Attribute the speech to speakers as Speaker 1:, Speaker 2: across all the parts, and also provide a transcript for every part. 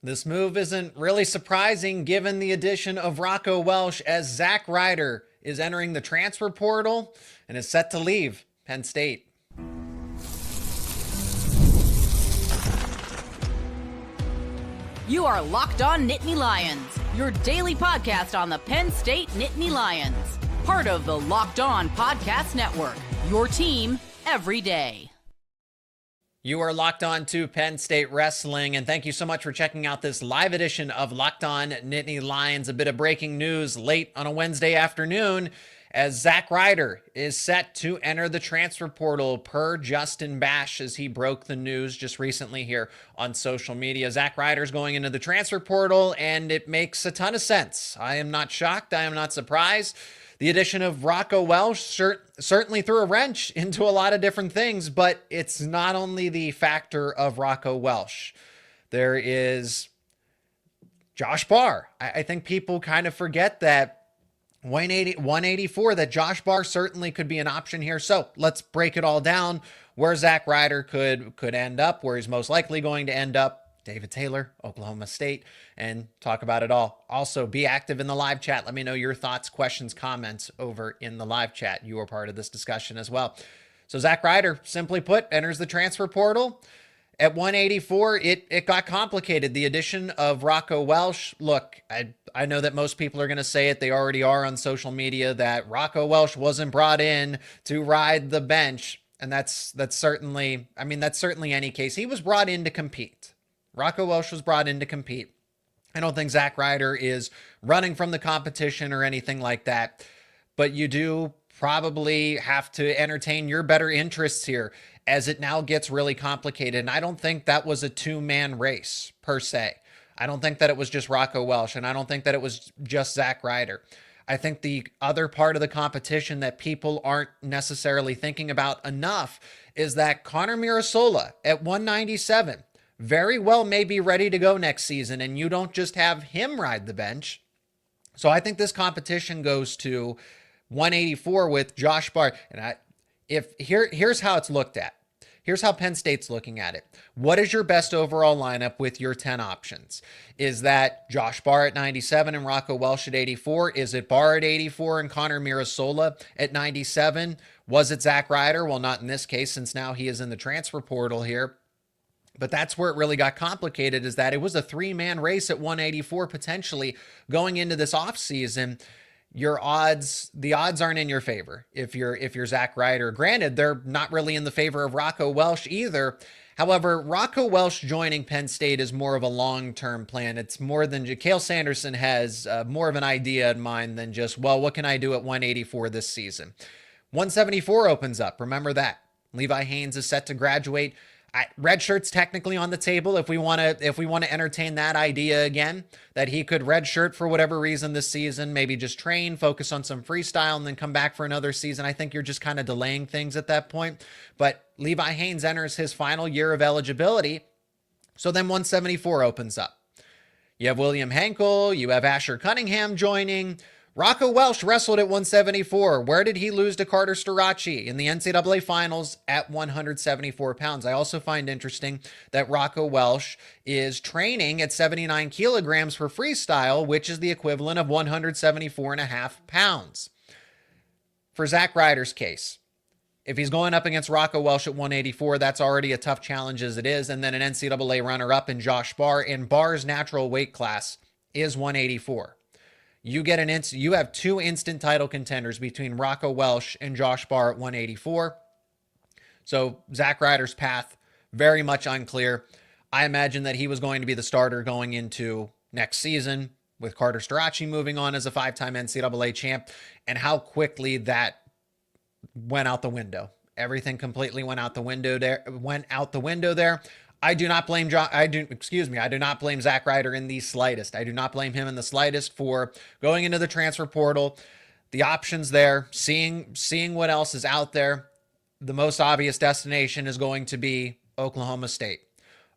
Speaker 1: This move isn't really surprising given the addition of Rocco Welsh, as Zack Ryder is entering the transfer portal and is set to leave Penn State.
Speaker 2: You are Locked On Nittany Lions, your daily podcast on the Penn State Nittany Lions. Part of the Locked On Podcast Network, your team every day.
Speaker 1: You are locked on to Penn State Wrestling, and thank you so much for checking out this live edition of Locked On Nittany Lions. A bit of breaking news late on a Wednesday afternoon, as Zack Ryder is set to enter the transfer portal per Justin Basch, as he broke the news just recently here on social media. Zack Ryder's going into the transfer portal, and it makes a ton of sense. I am not shocked. I am not surprised. The addition of Rocco Welsh certainly threw a wrench into a lot of different things, but it's not only the factor of Rocco Welsh. There is Josh Barr. I think people kind of forget that 184, that Josh Barr certainly could be an option here. So let's break it all down, where Zack Ryder could end up, where he's most likely going to end up. David Taylor, Oklahoma State, and talk about it all. Also, be active in the live chat. Let me know your thoughts, questions, comments over in the live chat. You are part of this discussion as well. So Zack Ryder, simply put, enters the transfer portal. At 184, it got complicated. The addition of Rocco Welsh. Look, I know that most people are going to say it. They already are on social media, that Rocco Welsh wasn't brought in to ride the bench. And that's certainly any case. He was brought in to compete. Rocco Welsh was brought in to compete. I don't think Zack Ryder is running from the competition or anything like that, but you do probably have to entertain your better interests here as it now gets really complicated. And I don't think that was a two-man race per se. I don't think that it was just Rocco Welsh, and I don't think that it was just Zack Ryder. I think the other part of the competition that people aren't necessarily thinking about enough is that Connor Mirasola at 197 very well may be ready to go next season, and you don't just have him ride the bench. So I think this competition goes to 184 with Josh Barr. And here's how it's looked at. Here's how Penn State's looking at it. What is your best overall lineup with your 10 options? Is that Josh Barr at 97 and Rocco Welsh at 84? Is it Barr at 84 and Connor Mirasola at 97? Was it Zack Ryder? Well, not in this case, since now he is in the transfer portal here. But that's where it really got complicated, is that it was a three-man race at 184 potentially going into this offseason. The odds aren't in your favor if you're Zack Ryder. Granted, they're not really in the favor of Rocco Welsh either. However, Rocco Welsh joining Penn State is more of a long-term plan. It's more than Cale Sanderson has more of an idea in mind than just, well, what can I do at 184 this season? 174 opens up. Remember that. Levi Haynes is set to graduate. Red shirt's technically on the table if we want to entertain that idea again, that he could red shirt for whatever reason this season, maybe just train, focus on some freestyle, and then come back for another season. I think you're just kind of delaying things at that point. But Levi Haynes enters his final year of eligibility, so then 174 opens up. You have William Henkel, you have Asher Cunningham joining. Rocco Welsh wrestled at 174. Where did he lose to Carter Starachi? In the NCAA finals at 174 pounds. I also find interesting that Rocco Welsh is training at 79 kilograms for freestyle, which is the equivalent of 174.5 pounds. For Zack Ryder's case, if he's going up against Rocco Welsh at 184, that's already a tough challenge as it is. And then an NCAA runner-up in Josh Barr, and Barr's natural weight class is 184. You have two instant title contenders between Rocco Welsh and Josh Barr at 184. So Zack Ryder's path, very much unclear. I imagine that he was going to be the starter going into next season, with Carter Starachi moving on as a five-time NCAA champ, and how quickly that went out the window. Everything completely went out the window there. I do not blame I do not blame Zack Ryder in the slightest. I do not blame him in the slightest for going into the transfer portal. The options there, seeing what else is out there. The most obvious destination is going to be Oklahoma State.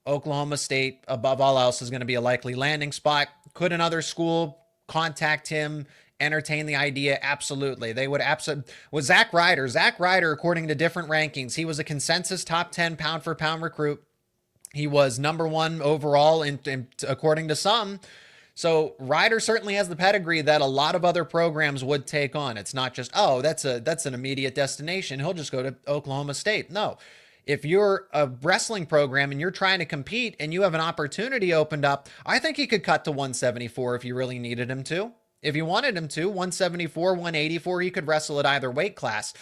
Speaker 1: Oklahoma State, above all else, is going to be a likely landing spot. Could another school contact him, entertain the idea? Absolutely. They would absolutely. With Zack Ryder, according to different rankings, he was a consensus top 10 pound for pound recruit. He was number one overall according to some. So Ryder certainly has the pedigree that a lot of other programs would take on. It's not just, oh, that's an immediate destination, he'll just go to Oklahoma State. No. If you're a wrestling program and you're trying to compete and you have an opportunity opened up, I think he could cut to 174 if you really needed him to. If you wanted him to, 174, 184, he could wrestle at either weight class.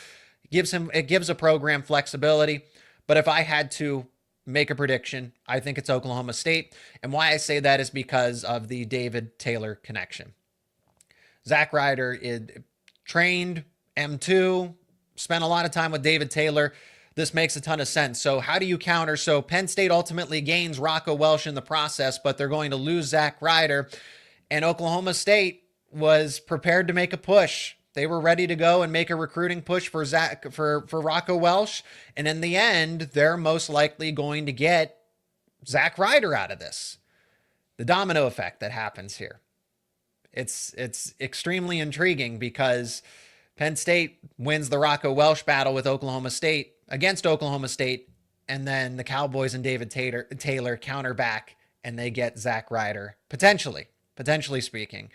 Speaker 1: It gives a program flexibility. But if I had to make a prediction, I think it's Oklahoma State. And why I say that is because of the David Taylor connection. Zack Ryder trained M2, spent a lot of time with David Taylor. This makes a ton of sense. So how do you counter? So Penn State ultimately gains Rocco Welsh in the process, but they're going to lose Zack Ryder. And Oklahoma State was prepared to make a push. They were ready to go and make a recruiting push for Rocco Welsh. And in the end, they're most likely going to get Zack Ryder out of this. The domino effect that happens here. It's extremely intriguing because Penn State wins the Rocco Welsh battle with Oklahoma State against Oklahoma State, and then the Cowboys and David Taylor counter back, and they get Zack Ryder, potentially speaking,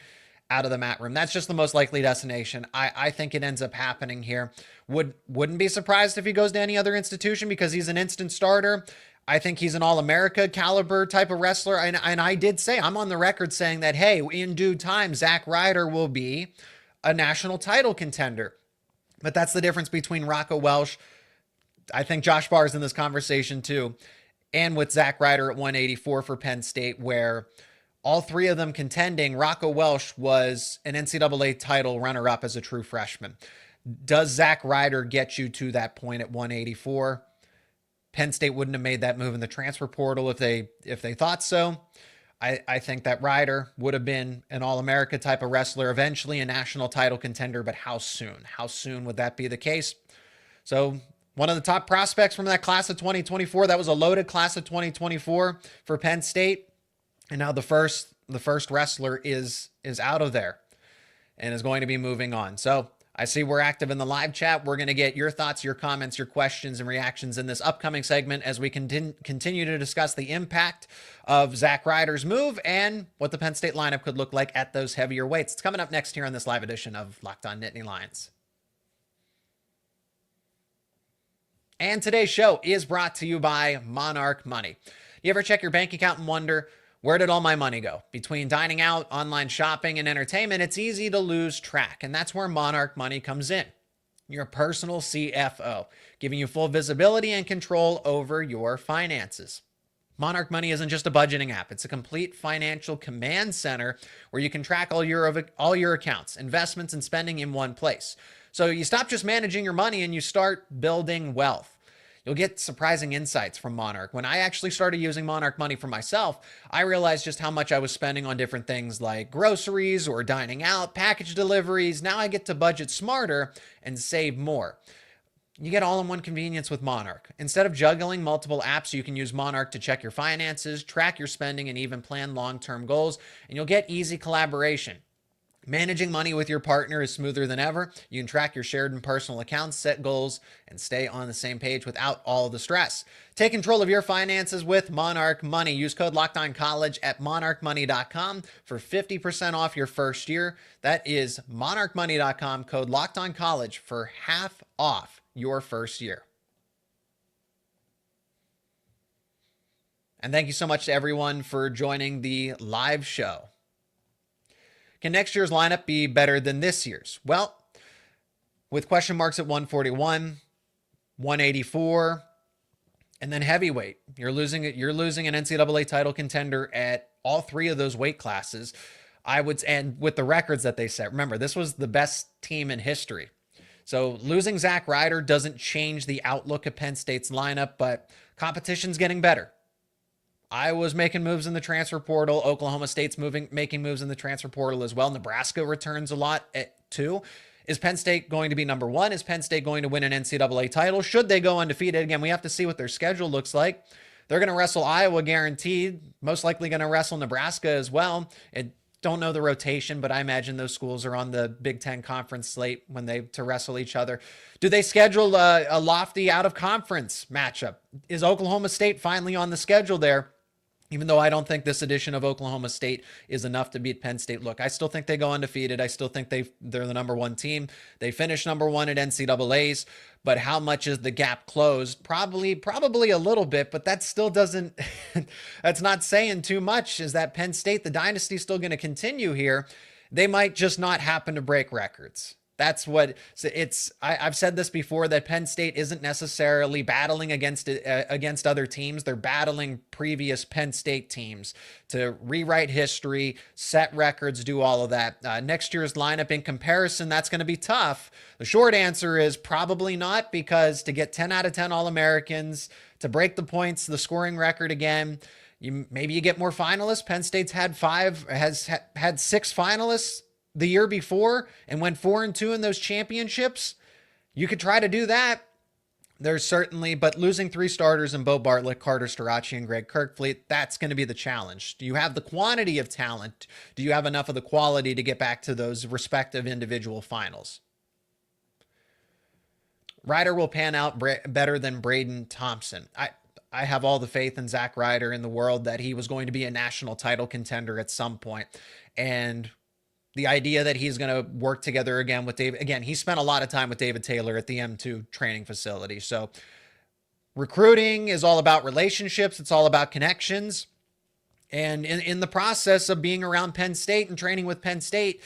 Speaker 1: out of the mat room. That's just the most likely destination. I think it ends up happening here. Wouldn't be surprised if he goes to any other institution because he's an instant starter. I think he's an All-America caliber type of wrestler. And I did say, I'm on the record saying that, hey, in due time, Zack Ryder will be a national title contender. But that's the difference between Rocco Welsh. I think Josh Barr is in this conversation too. And with Zack Ryder at 184 for Penn State, where all three of them contending, Rocco Welsh was an NCAA title runner-up as a true freshman. Does Zack Ryder get you to that point at 184? Penn State wouldn't have made that move in the transfer portal if they thought so. I think that Ryder would have been an All-America type of wrestler, eventually a national title contender, but how soon? How soon would that be the case? So one of the top prospects from that class of 2024, that was a loaded class of 2024 for Penn State. And now the first wrestler is out of there and is going to be moving on. So I see we're active in the live chat. We're going to get your thoughts, your comments, your questions, and reactions in this upcoming segment as we continue to discuss the impact of Zack Ryder's move and what the Penn State lineup could look like at those heavier weights. It's coming up next here on this live edition of Locked On Nittany Lions. And today's show is brought to you by Monarch Money. You ever check your bank account and wonder, where did all my money go? Between dining out, online shopping, and entertainment, it's easy to lose track. And that's where Monarch Money comes in. Your personal CFO, giving you full visibility and control over your finances. Monarch Money isn't just a budgeting app. It's a complete financial command center where you can track all your accounts, investments, and spending in one place. So you stop just managing your money and you start building wealth. You'll get surprising insights from Monarch. When I actually started using Monarch Money for myself, I realized just how much I was spending on different things like groceries or dining out, package deliveries. Now I get to budget smarter and save more. You get all-in-one convenience with Monarch. Instead of juggling multiple apps, you can use Monarch to check your finances, track your spending, and even plan long-term goals. And you'll get easy collaboration. Managing money with your partner is smoother than ever. You can track your shared and personal accounts, set goals, and stay on the same page without all the stress. Take control of your finances with Monarch Money. Use code LOCKEDONCollege at monarchmoney.com for 50% off your first year. That is monarchmoney.com, code LOCKEDONCollege for half off your first year. And thank you so much to everyone for joining the live show. Can next year's lineup be better than this year's? Well, with question marks at 141, 184, and then heavyweight, you're losing an NCAA title contender at all three of those weight classes. And with the records that they set, remember, this was the best team in history. So losing Zack Ryder doesn't change the outlook of Penn State's lineup, but competition's getting better. Iowa's making moves in the transfer portal. Oklahoma State's making moves in the transfer portal as well. Nebraska returns a lot too. Is Penn State going to be number one? Is Penn State going to win an NCAA title? Should they go undefeated? Again, we have to see what their schedule looks like. They're going to wrestle Iowa guaranteed. Most likely going to wrestle Nebraska as well. Don't know the rotation, but I imagine those schools are on the Big Ten conference slate when to wrestle each other. Do they schedule a lofty out of conference matchup? Is Oklahoma State finally on the schedule there? Even though I don't think this edition of Oklahoma State is enough to beat Penn State. Look, I still think they go undefeated. I still think they're the number one team. They finished number one at NCAAs, but how much is the gap closed? Probably a little bit, but that still doesn't, that's not saying too much. Is that Penn State, the dynasty, is still going to continue here? They might just not happen to break records. That's what it's. I've said this before, that Penn State isn't necessarily battling against other teams. They're battling previous Penn State teams to rewrite history, set records, do all of that. Next year's lineup in comparison, that's going to be tough. The short answer is probably not, because to get 10 out of 10 All-Americans, to break the points, the scoring record again, maybe you get more finalists. Penn State's had had 6 finalists the year before and went 4-2 in those championships. You could try to do that. There's certainly, but losing 3 starters in Bo Bartlett, Carter Starachi, and Greg Kirkfleet, that's going to be the challenge. Do you have the quantity of talent? Do you have enough of the quality to get back to those respective individual finals? Ryder will pan out better than Braden Thompson. I have all the faith in Zack Ryder in the world that he was going to be a national title contender at some point. And the idea that he's going to work together again with David, again, he spent a lot of time with David Taylor at the M2 training facility. So recruiting is all about relationships. It's all about connections. And in the process of being around Penn State and training with Penn State,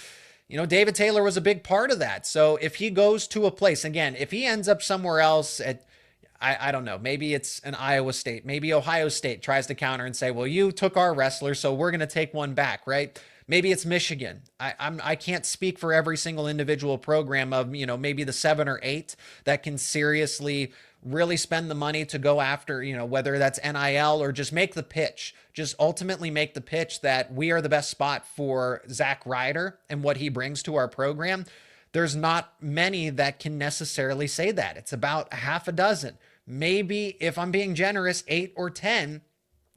Speaker 1: David Taylor was a big part of that. So if he goes to a place, again, if he ends up somewhere else at, I don't know, maybe it's an Iowa State, maybe Ohio State tries to counter and say, well, you took our wrestler, so we're going to take one back, right? Maybe it's Michigan. I can't speak for every single individual program of, maybe the 7 or 8 that can seriously really spend the money to go after, whether that's NIL or just make the pitch, just ultimately make the pitch that we are the best spot for Zack Ryder and what he brings to our program. There's not many that can necessarily say that. It's about half a dozen, maybe, if I'm being generous, 8 or 10.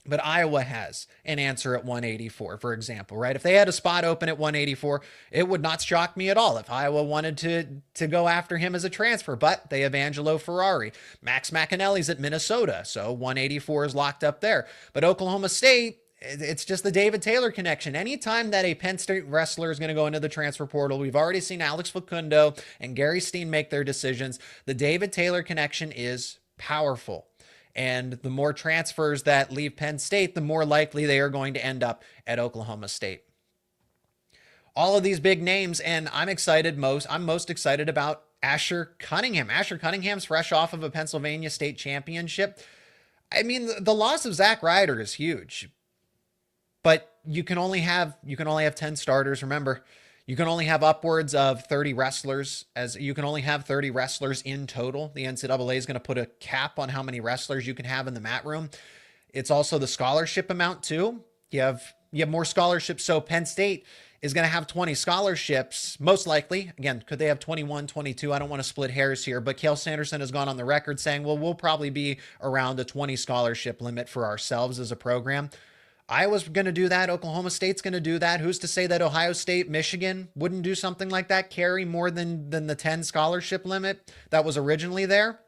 Speaker 1: But Iowa has an answer at 184, for example, right? If they had a spot open at 184, it would not shock me at all if Iowa wanted to go after him as a transfer. But they have Angelo Ferrari. Max McAnally's at Minnesota, so 184 is locked up there. But Oklahoma State, it's just the David Taylor connection. Anytime that a Penn State wrestler is going to go into the transfer portal, we've already seen Alex Facundo and Gary Steen make their decisions. The David Taylor connection is powerful. And the more transfers that leave Penn State, the more likely they are going to end up at Oklahoma State. All of these big names, and I'm most excited about Asher Cunningham. Asher Cunningham's fresh off of a Pennsylvania State championship. I mean, the loss of Zack Ryder is huge, but you can only have 10 starters. Remember, you can only have upwards of 30 wrestlers, as you can only have 30 wrestlers in total. The NCAA is going to put a cap on how many wrestlers you can have in the mat room. It's also the scholarship amount too. You have more scholarships. So Penn State is going to have 20 scholarships, most likely. Again, could they have 21, 22? I don't want to split hairs here, but Cale Sanderson has gone on the record saying, well, we'll probably be around a 20 scholarship limit for ourselves as a program. Iowa's going to do that. Oklahoma State's going to do that. Who's to say that Ohio State, Michigan wouldn't do something like that, carry more than the 10 scholarship limit that was originally there?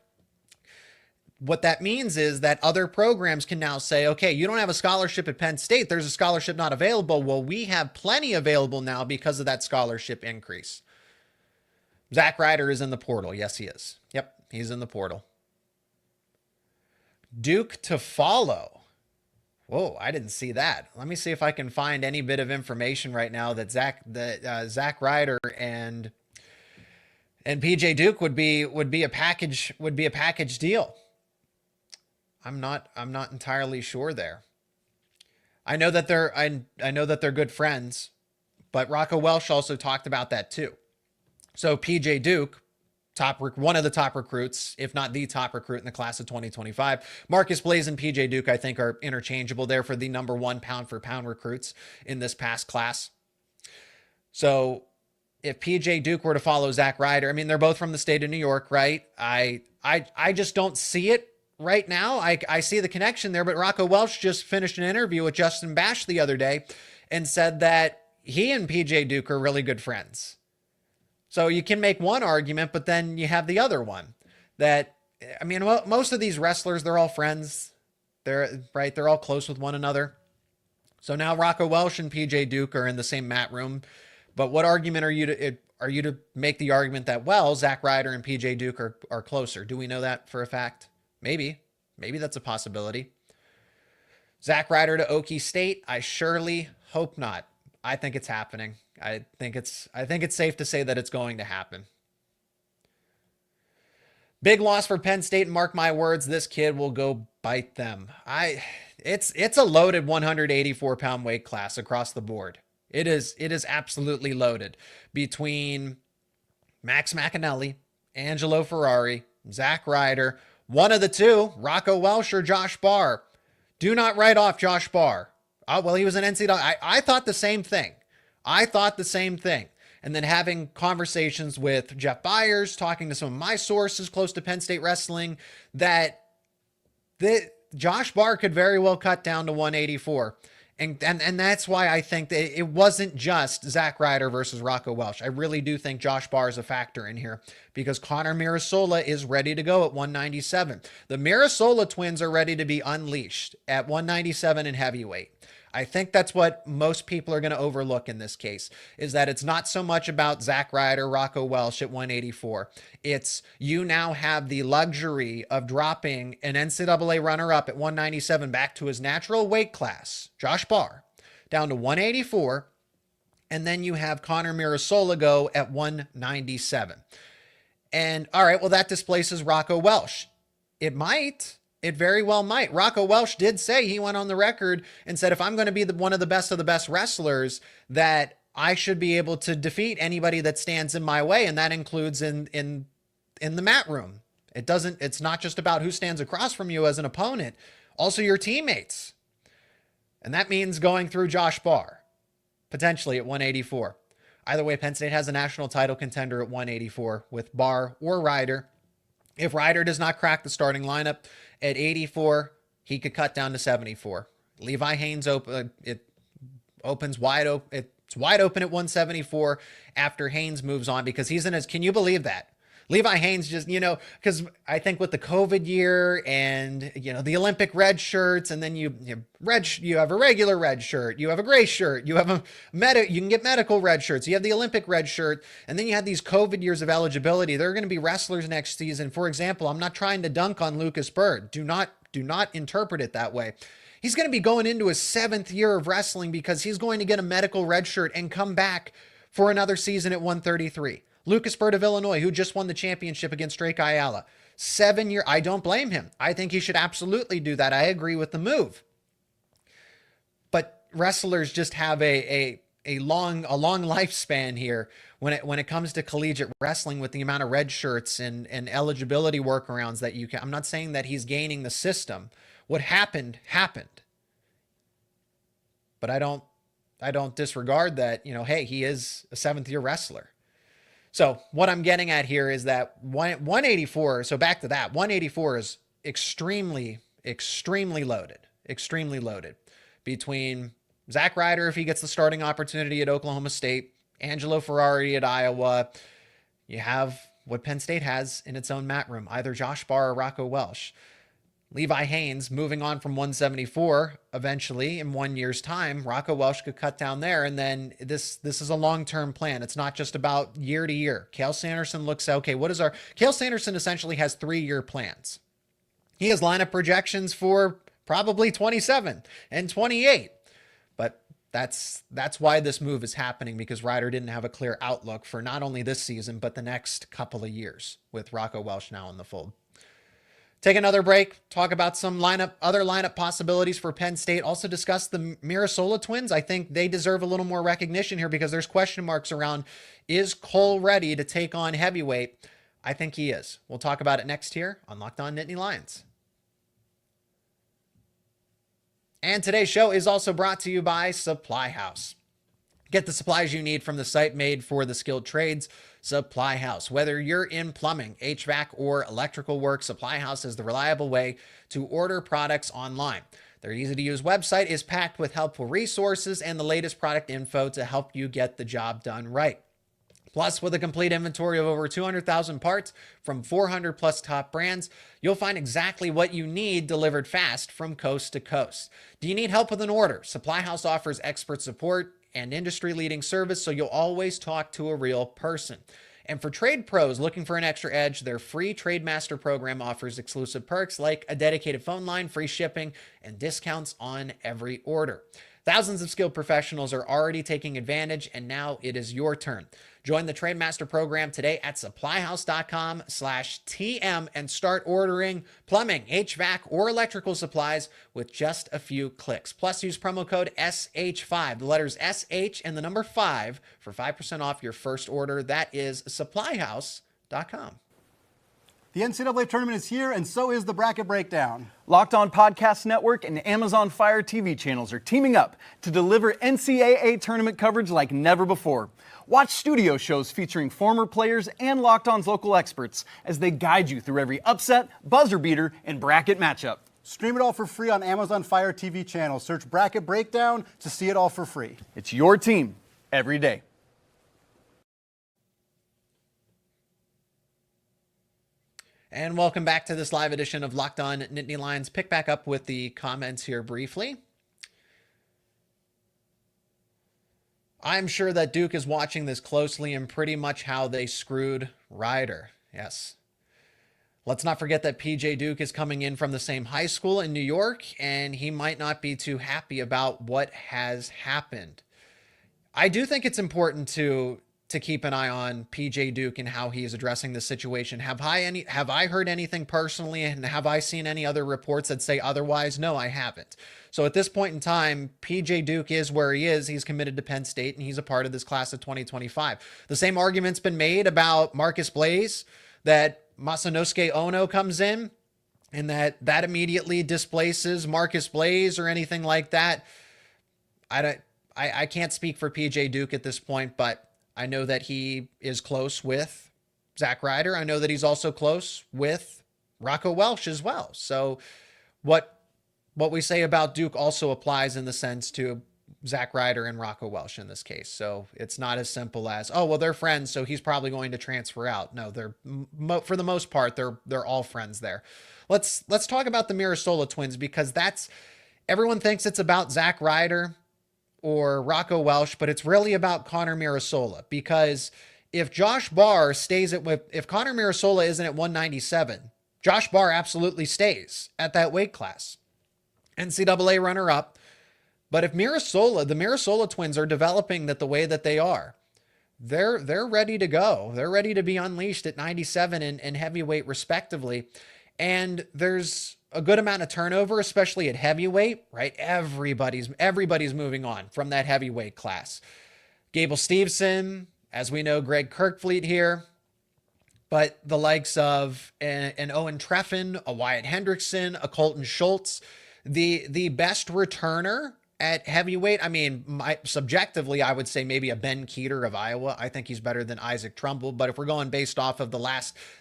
Speaker 1: What that means is that other programs can now say, okay, you don't have a scholarship at Penn State. There's a scholarship not available. Well, we have plenty available now because of that scholarship increase. Zack Ryder is in the portal. Yes, he is. Yep, he's in the portal. Duke to follow. Whoa, I didn't see that. Let me see if I can find any bit of information right now that Zack Ryder and PJ Duke would be a package deal. I'm not entirely sure there. I know that they're good friends, but Rocco Welsh also talked about that too. So PJ Duke, one of the top recruits, if not the top recruit in the class of 2025. Marcus Blaze and PJ Duke, I think, are interchangeable there for the number 1 pound for pound recruits in this past class. So if PJ Duke were to follow Zack Ryder, I mean, they're both from the state of New York, right? I just don't see it right now. I see the connection there, but Rocco Welsh just finished an interview with Justin Basch the other day and said that he and PJ Duke are really good friends. So you can make one argument, but then you have the other one that, I mean, most of these wrestlers, they're all friends. They're right. They're all close with one another. So now Rocco Welsh and PJ Duke are in the same mat room. But what argument are you to make the argument that, well, Zack Ryder and PJ Duke are closer? Do we know that for a fact? Maybe that's a possibility. Zack Ryder to Okie State. I surely hope not. I think it's happening. I think it's safe to say that it's going to happen. Big loss for Penn State, and mark my words, this kid will go bite them. It's a loaded 184-pound weight class across the board. It is absolutely loaded between Max McAnally, Angelo Ferrari, Zack Ryder, one of the two, Rocco Welsh or Josh Barr. Do not write off Josh Barr. Well, he was an NCAA. I thought the same thing. And then having conversations with Jeff Byers, talking to some of my sources close to Penn State wrestling, that Josh Barr could very well cut down to 184. And that's why I think that it wasn't just Zack Ryder versus Rocco Welsh. I really do think Josh Barr is a factor in here because Connor Mirasola is ready to go at 197. The Mirasola twins are ready to be unleashed at 197 in heavyweight. I think that's what most people are going to overlook in this case, is that it's not so much about Zack Ryder, Rocco Welsh at 184. It's you now have the luxury of dropping an NCAA runner-up at 197 back to his natural weight class, Josh Barr, down to 184, and then you have Connor Mirasola go at 197. And all right, well, that displaces Rocco Welsh. It might. It very well might. Rocco Welsh did say, he went on the record and said, if I'm going to be one of the best wrestlers, that I should be able to defeat anybody that stands in my way. And that includes in the mat room. It's not just about who stands across from you as an opponent, also your teammates. And that means going through Josh Barr, potentially at 184. Either way, Penn State has a national title contender at 184 with Barr or Ryder. If Ryder does not crack the starting lineup at 84, he could cut down to 74. Levi Haynes opens wide open. It's wide open at 174 after Haynes moves on because he's in his. Can you believe that? Levi Haynes just, because I think with the COVID year and, the Olympic red shirts, and then you have a regular red shirt, you have a gray shirt, you have you can get medical red shirts, you have the Olympic red shirt, and then you have these COVID years of eligibility. There are going to be wrestlers next season. For example, I'm not trying to dunk on Lucas Bird. Do not interpret it that way. He's going to be going into his 7th year of wrestling because he's going to get a medical red shirt and come back for another season at 133. Lucas Bird of Illinois, who just won the championship against Drake Ayala. 7 year. I don't blame him. I think he should absolutely do that. I agree with the move. But wrestlers just have a long lifespan here when it comes to collegiate wrestling with the amount of red shirts and eligibility workarounds that you can. I'm not saying that he's gaining the system. What happened. But I don't disregard that, hey, he is a 7th year wrestler. So what I'm getting at here is that 184, so back to that, 184 is extremely loaded between Zack Ryder, if he gets the starting opportunity at Oklahoma State, Angelo Ferrari at Iowa. You have what Penn State has in its own mat room, either Josh Barr or Rocco Welsh. Levi Haynes moving on from 174 eventually in 1 year's time. Rocco Welsh could cut down there, and then this is a long-term plan. It's not just about year to year. Cale Sanderson looks, okay, Cale Sanderson essentially has 3-year plans. He has lineup projections for probably 27 and 28. But that's why this move is happening, because Ryder didn't have a clear outlook for not only this season, but the next couple of years with Rocco Welsh now in the fold. Take another break, talk about some other lineup possibilities for Penn State. Also discuss the Mirasola twins. I think they deserve a little more recognition here because there's question marks around, is Cole ready to take on heavyweight? I think he is. We'll talk about it next here on Locked On Nittany Lions. And today's show is also brought to you by Supply House. Get the supplies you need from the site made for the skilled trades, Supply House. Whether you're in plumbing, HVAC, or electrical work, Supply House is the reliable way to order products online. Their easy-to-use website is packed with helpful resources and the latest product info to help you get the job done right. Plus, with a complete inventory of over 200,000 parts from 400 plus top brands, you'll find exactly what you need delivered fast from coast to coast. Do you need help with an order? Supply House offers expert support and industry-leading service, so you'll always talk to a real person. And for trade pros looking for an extra edge, their free Trade Master program offers exclusive perks like a dedicated phone line, free shipping, and discounts on every order. Thousands of skilled professionals are already taking advantage, and now it is your turn. Join the Trade Master program today at supplyhouse.com/TM and start ordering plumbing, HVAC, or electrical supplies with just a few clicks. Plus, use promo code SH5, the letters SH and the number 5 for 5% off your first order. That is supplyhouse.com.
Speaker 3: The NCAA tournament is here, and so is the bracket breakdown.
Speaker 4: Locked On Podcast Network and Amazon Fire TV channels are teaming up to deliver NCAA tournament coverage like never before. Watch studio shows featuring former players and Locked On's local experts as they guide you through every upset, buzzer beater, and bracket matchup.
Speaker 3: Stream it all for free on Amazon Fire TV channel. Search Bracket Breakdown to see it all for free.
Speaker 4: It's your team every day.
Speaker 1: And welcome back to this live edition of Locked On Nittany Lions. Pick back up with the comments here briefly. I'm sure that Duke is watching this closely and pretty much how they screwed Ryder. Yes. Let's not forget that PJ Duke is coming in from the same high school in New York, and he might not be too happy about what has happened. I do think it's important to keep an eye on PJ Duke and how he is addressing the situation. Have I heard anything personally, and have I seen any other reports that say otherwise? No, I haven't. So at this point in time, PJ Duke is where he is. He's committed to Penn State, and he's a part of this class of 2025. The same argument's been made about Marcus Blaze, that Masanosuke Ono comes in, and that immediately displaces Marcus Blaze or anything like that. I can't speak for PJ Duke at this point, but I know that he is close with Zack Ryder. I know that he's also close with Rocco Welsh as well. So what we say about Duke also applies in the sense to Zack Ryder and Rocco Welsh in this case. So it's not as simple as, oh, well, they're friends, so he's probably going to transfer out. No, they're for the most part, they're all friends there. Let's talk about the Mirasola twins, because everyone thinks it's about Zack Ryder or Rocco Welsh, but it's really about Connor Mirasola, because if Josh Barr if Connor Mirasola isn't at 197, Josh Barr absolutely stays at that weight class. NCAA runner-up. But if the Mirasola twins are developing the way that they are, they're ready to go. They're ready to be unleashed at 97 and heavyweight respectively. And there's a good amount of turnover, especially at heavyweight, right? Everybody's moving on from that heavyweight class. Gable Steveson, as we know, Greg Kirkfleet here, but the likes of an Owen Treffin, a Wyatt Hendrickson, a Colton Schultz, the best returner at heavyweight. I mean, subjectively, I would say maybe a Ben Keeter of Iowa. I think he's better than Isaac Trumbull, but if we're going based off of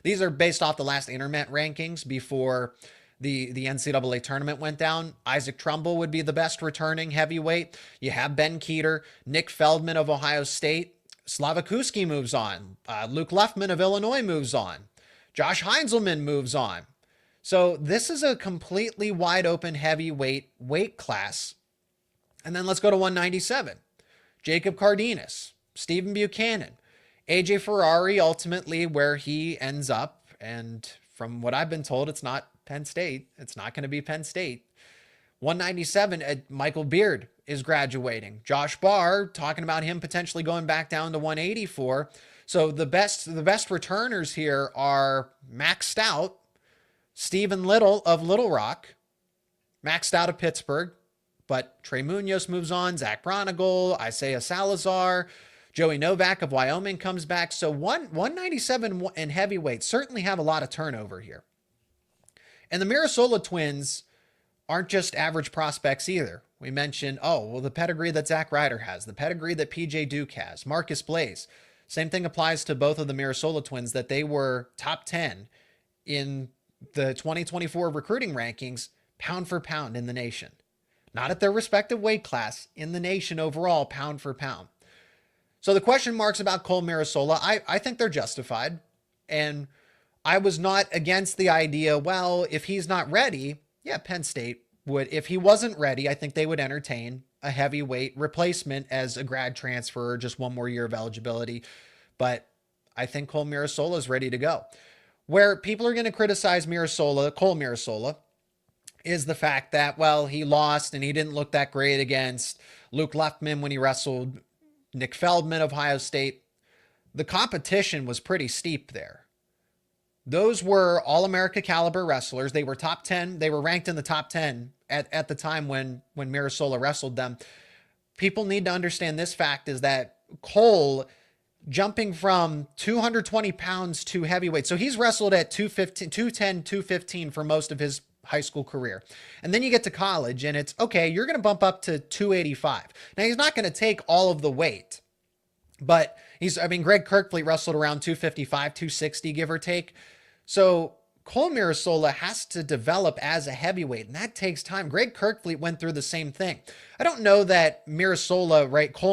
Speaker 1: these are based off the last internet rankings before the NCAA tournament went down. Isaac Trumbull would be the best returning heavyweight. You have Ben Keeter, Nick Feldman of Ohio State, Slavakuski moves on, Luke Luffman of Illinois moves on, Josh Heinzelman moves on. So this is a completely wide open heavyweight weight class. And then let's go to 197. Jacob Cardenas, Stephen Buchanan, AJ Ferrari, ultimately where he ends up. And from what I've been told, it's not Penn State. It's not going to be Penn State. 197, Michael Beard is graduating. Josh Barr, talking about him potentially going back down to 184. So the best returners here are Max Stout, Stephen Little of Little Rock, Max Stout of Pittsburgh, but Trey Munoz moves on, Zach Bronigal, Isaiah Salazar, Joey Novak of Wyoming comes back. So 197 and heavyweight certainly have a lot of turnover here. And the Mirasola twins aren't just average prospects either. We mentioned, the pedigree that Zack Ryder has, the pedigree that PJ Duke has, Marcus Blaze. Same thing applies to both of the Mirasola twins, that they were top 10 in the 2024 recruiting rankings, pound for pound in the nation. not at their respective weight class, in the nation overall, pound for pound. So the question marks about Cole Mirasola, I think they're justified. And I was not against the idea, well, if he's not ready, yeah, Penn State would. If he wasn't ready, I think they would entertain a heavyweight replacement as a grad transfer or just one more year of eligibility. But I think Cole Mirasola is ready to go. Where people are going to criticize Cole Mirasola, is the fact that, well, he lost and he didn't look that great against Luke Leffman when he wrestled Nick Feldman of Ohio State. The competition was pretty steep there. Those were All-America caliber wrestlers. They were top 10. They were ranked in the top 10 at the time when Mirasola wrestled them. People need to understand this fact is that Cole, jumping from 220 pounds to heavyweight. So he's wrestled at 210, 215 for most of his high school career. And then you get to college and it's, okay, you're going to bump up to 285. Now he's not going to take all of the weight, but Greg Kirkfleet wrestled around 255, 260, give or take. So Cole Mirasola has to develop as a heavyweight, and that takes time. Greg Kirkfleet went through the same thing. I don't know that Cole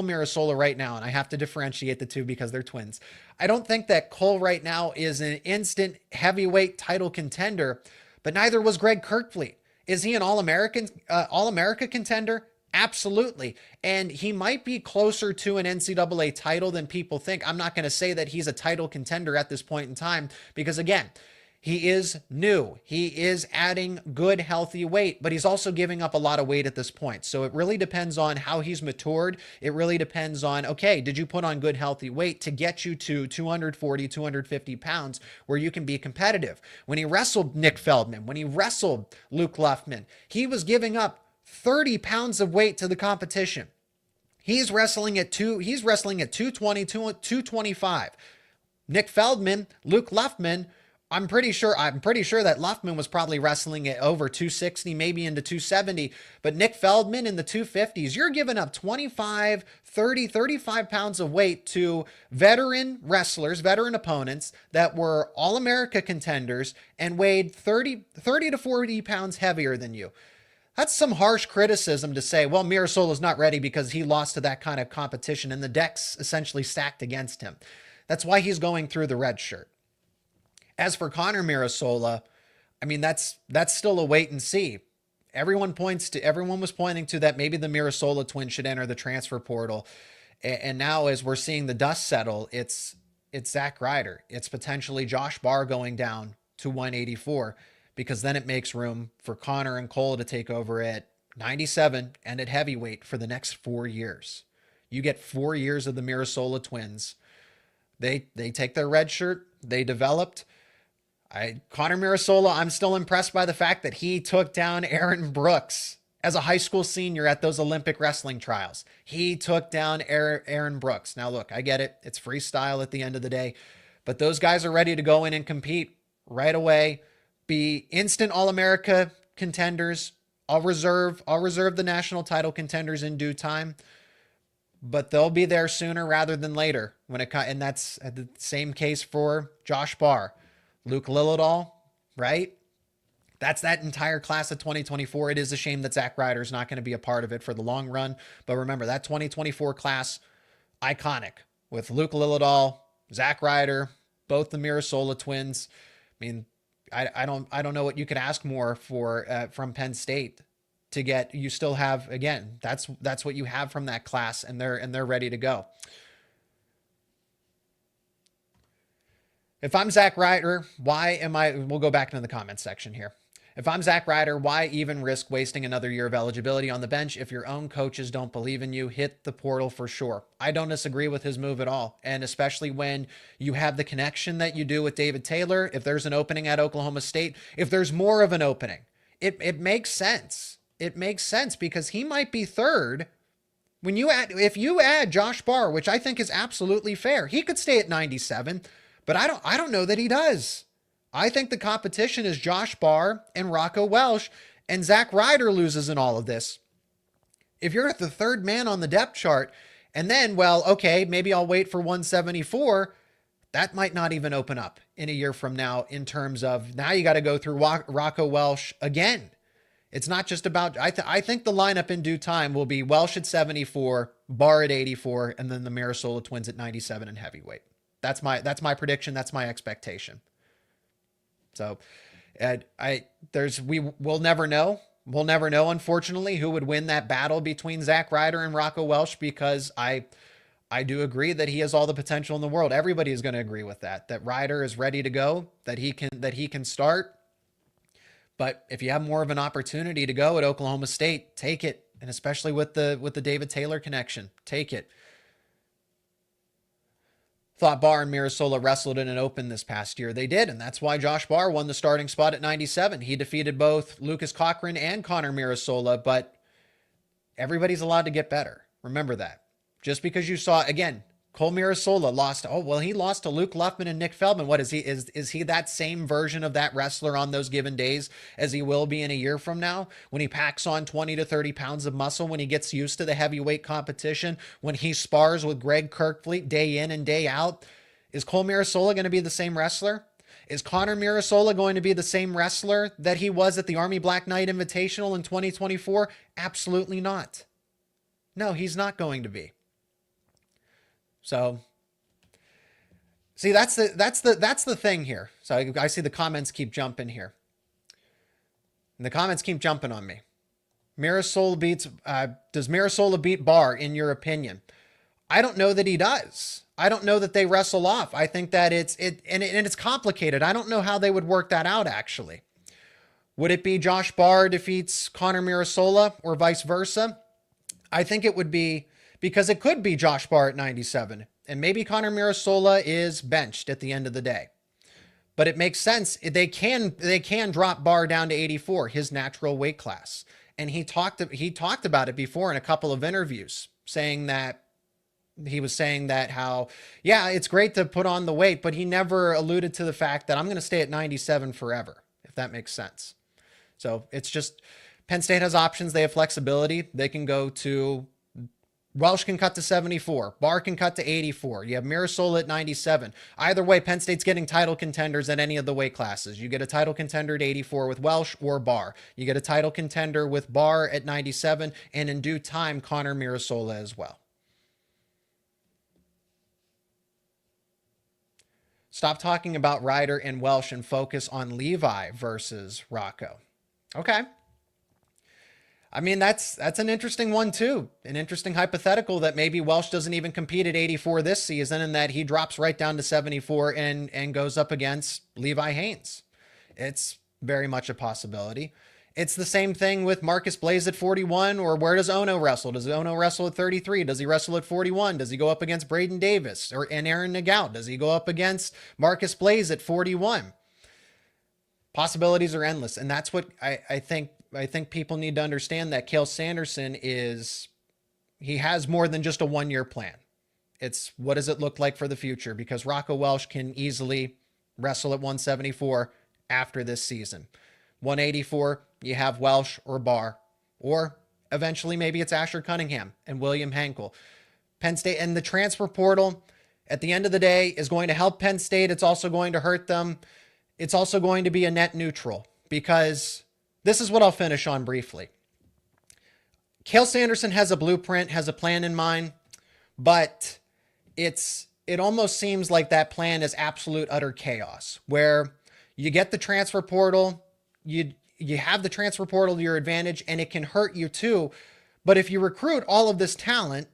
Speaker 1: Mirasola right now, and I have to differentiate the two because they're twins. I don't think that Cole right now is an instant heavyweight title contender, but neither was Greg Kirkfleet. Is he an All-America contender? Absolutely. And he might be closer to an NCAA title than people think. I'm not going to say that he's a title contender at this point in time because, again, he is new. He is adding good, healthy weight, but he's also giving up a lot of weight at this point. So it really depends on how he's matured. It really depends on, okay, did you put on good, healthy weight to get you to 240, 250 pounds where you can be competitive? When he wrestled Nick Feldman, when he wrestled Luke Leffman, he was giving up 30 pounds of weight to the competition. He's wrestling at 220, 225. Nick Feldman, Luke Leffman, I'm pretty sure that Leffman was probably wrestling at over 260, maybe into 270, but Nick Feldman in the 250s, you're giving up 25, 30, 35 pounds of weight to veteran wrestlers, veteran opponents that were All-America contenders and weighed 30 to 40 pounds heavier than you. That's some harsh criticism to say, well, Mirasola's not ready because he lost to that kind of competition and the deck's essentially stacked against him. That's why he's going through the red shirt. As for Connor Mirasola, I mean, that's still a wait and see. Everyone was pointing to that maybe the Mirasola twins should enter the transfer portal. And now as we're seeing the dust settle, it's Zack Ryder. It's potentially Josh Barr going down to 184 because then it makes room for Connor and Cole to take over at 97 and at heavyweight for the next 4 years. You get 4 years of the Mirasola twins. They take their red shirt. They developed. Connor Mirasola, I'm still impressed by the fact that he took down Aaron Brooks as a high school senior at those Olympic wrestling trials. He took down Aaron Brooks. Now, look, I get it. It's freestyle at the end of the day, but those guys are ready to go in and compete right away, be instant All-America contenders. I'll reserve the national title contenders in due time, but they'll be there sooner rather than later and that's the same case for Josh Barr. Luke Lillidahl, right? That's that entire class of 2024. It is a shame that Zack Ryder is not going to be a part of it for the long run. But remember, that 2024 class, iconic with Luke Lillidahl, Zack Ryder, both the Mirasola twins. I mean, I don't know what you could ask more for from Penn State to get. You still have, again, that's what you have from that class, and they're ready to go. If I'm Zack Ryder, we'll go back into the comments section here. If I'm Zack Ryder, why even risk wasting another year of eligibility on the bench if your own coaches don't believe in you? Hit the portal for sure. I don't disagree with his move at all. And especially when you have the connection that you do with David Taylor, if there's an opening at Oklahoma State, if there's more of an opening, it makes sense. It makes sense because he might be third. If you add Josh Barr, which I think is absolutely fair, he could stay at 97. But I don't know that he does. I think the competition is Josh Barr and Rocco Welsh, and Zack Ryder loses in all of this. If you're at the third man on the depth chart, and then, well, okay, maybe I'll wait for 174, that might not even open up in a year from now in terms of now you got to go through Rocco Welsh again. It's not just about, I think the lineup in due time will be Welsh at 74, Barr at 84, and then the Mirasola twins at 97 in heavyweight. That's my prediction. That's my expectation. So we'll never know. We'll never know, unfortunately, who would win that battle between Zack Ryder and Rocco Welsh, because I do agree that he has all the potential in the world. Everybody is going to agree with that Ryder is ready to go, that he can start. But if you have more of an opportunity to go at Oklahoma State, take it. And especially with the David Taylor connection, take it. Thought Barr and Mirasola wrestled in an open this past year. They did, and that's why Josh Barr won the starting spot at 97. He defeated both Lucas Cochran and Connor Mirasola, but everybody's allowed to get better. Remember that. Just because you saw, again, Cole Mirasola lost. Oh, well, he lost to Luke Luffman and Nick Feldman. What is he? Is he that same version of that wrestler on those given days as he will be in a year from now, when he packs on 20 to 30 pounds of muscle, when he gets used to the heavyweight competition, when he spars with Greg Kirkfleet day in and day out? Is Cole Mirasola going to be the same wrestler? Is Connor Mirasola going to be the same wrestler that he was at the Army Black Knight Invitational in 2024? Absolutely not. No, he's not going to be. So, see, that's the thing here. So I see the comments keep jumping here. And the comments keep jumping on me. Mirasola does Mirasola beat Barr, in your opinion? I don't know that he does. I don't know that they wrestle off. I think that it's complicated. I don't know how they would work that out, actually. Would it be Josh Barr defeats Connor Mirasola or vice versa? I think it would be, because it could be Josh Barr at 97, and maybe Connor Mirasola is benched at the end of the day. But it makes sense. They can drop Barr down to 84, his natural weight class. And he talked about it before in a couple of interviews, saying that how, yeah, it's great to put on the weight, but he never alluded to the fact that I'm going to stay at 97 forever, if that makes sense. So it's just, Penn State has options. They have flexibility. They can go to, Welsh can cut to 74. Barr can cut to 84. You have Mirasola at 97. Either way, Penn State's getting title contenders at any of the weight classes. You get a title contender at 84 with Welsh or Barr. You get a title contender with Barr at 97, and in due time, Connor Mirasola as well. Stop talking about Ryder and Welsh and focus on Levi versus Rocco. Okay. I mean, that's an interesting one too. An interesting hypothetical that maybe Welsh doesn't even compete at 84 this season, and that he drops right down to 74 and goes up against Levi Haynes. It's very much a possibility. It's the same thing with Marcus Blaze at 41, or where does Ono wrestle? Does Ono wrestle at 33? Does he wrestle at 41? Does he go up against Braden Davis and Aaron Nagaut? Does he go up against Marcus Blaze at 41? Possibilities are endless, and that's what I think people need to understand, that Cael Sanderson he has more than just a one-year plan. It's what does it look like for the future, because Rocco Welsh can easily wrestle at 174 after this season. 184, you have Welsh or Barr, or eventually maybe it's Asher Cunningham and William Hankel. Penn State, and the transfer portal at the end of the day is going to help Penn State. It's also going to hurt them. It's also going to be a net neutral, because this is what I'll finish on briefly. Cael Sanderson has a blueprint, has a plan in mind, but it almost seems like that plan is absolute utter chaos, where you get the transfer portal, you have the transfer portal to your advantage, and it can hurt you too. But if you recruit all of this talent,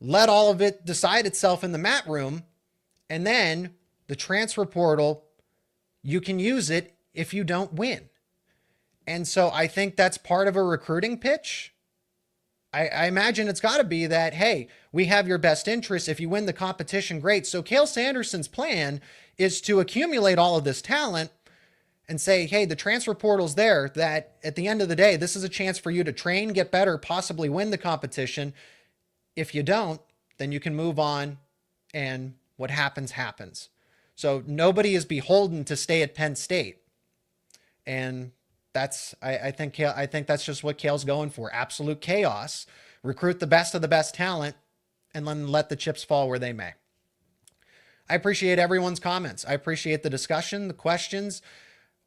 Speaker 1: let all of it decide itself in the mat room, and then the transfer portal, you can use it if you don't win. And so I think that's part of a recruiting pitch. I imagine it's got to be that, hey, we have your best interests. If you win the competition, great. So Cael Sanderson's plan is to accumulate all of this talent and say, hey, the transfer portal's there, that at the end of the day, this is a chance for you to train, get better, possibly win the competition. If you don't, then you can move on, and what happens, happens. So nobody is beholden to stay at Penn State. And I think that's just what Cael's going for. Absolute chaos. Recruit the best of the best talent, and then let the chips fall where they may. I appreciate everyone's comments. I appreciate the discussion, the questions.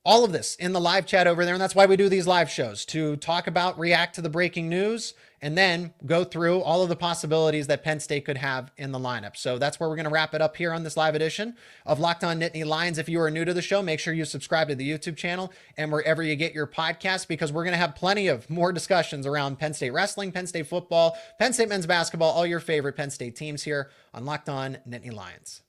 Speaker 1: all of this in the live chat over there. And that's why we do these live shows, to talk about, react to the breaking news, and then go through all of the possibilities that Penn State could have in the lineup. So that's where we're going to wrap it up here on this live edition of Locked On Nittany Lions. If you are new to the show, make sure you subscribe to the YouTube channel and wherever you get your podcasts, because we're going to have plenty of more discussions around Penn State wrestling, Penn State football, Penn State men's basketball, all your favorite Penn State teams here on Locked On Nittany Lions.